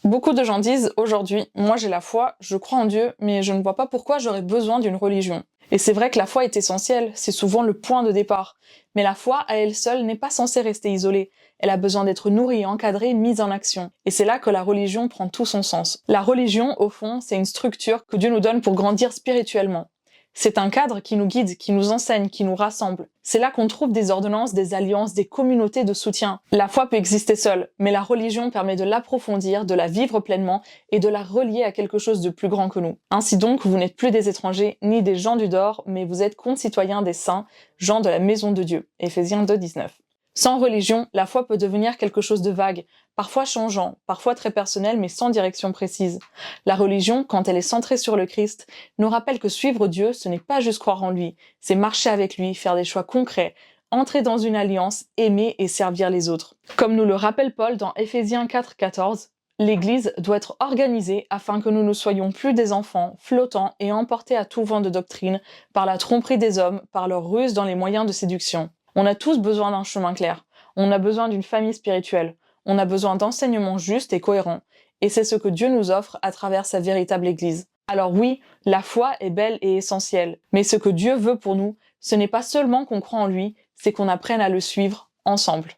Beaucoup de gens disent aujourd'hui, moi j'ai la foi, je crois en Dieu, mais je ne vois pas pourquoi j'aurais besoin d'une religion. Et c'est vrai que la foi est essentielle, c'est souvent le point de départ. Mais la foi, à elle seule, n'est pas censée rester isolée. Elle a besoin d'être nourrie, encadrée, mise en action. Et c'est là que la religion prend tout son sens. La religion, au fond, c'est une structure que Dieu nous donne pour grandir spirituellement. C'est un cadre qui nous guide, qui nous enseigne, qui nous rassemble. C'est là qu'on trouve des ordonnances, des alliances, des communautés de soutien. La foi peut exister seule, mais la religion permet de l'approfondir, de la vivre pleinement et de la relier à quelque chose de plus grand que nous. Ainsi donc, vous n'êtes plus des étrangers ni des gens du dehors, mais vous êtes concitoyens des saints, gens de la maison de Dieu. Éphésiens 2,19. Sans religion, la foi peut devenir quelque chose de vague, parfois changeant, parfois très personnel mais sans direction précise. La religion, quand elle est centrée sur le Christ, nous rappelle que suivre Dieu, ce n'est pas juste croire en lui, c'est marcher avec lui, faire des choix concrets, entrer dans une alliance, aimer et servir les autres. Comme nous le rappelle Paul dans Éphésiens 4,14, l'Église doit être organisée afin que nous ne soyons plus des enfants, flottants et emportés à tout vent de doctrine, par la tromperie des hommes, par leur ruse dans les moyens de séduction. On a tous besoin d'un chemin clair. On a besoin d'une famille spirituelle. On a besoin d'enseignements justes et cohérents. Et c'est ce que Dieu nous offre à travers sa véritable Église. Alors oui, la foi est belle et essentielle. Mais ce que Dieu veut pour nous, ce n'est pas seulement qu'on croit en lui, c'est qu'on apprenne à le suivre ensemble.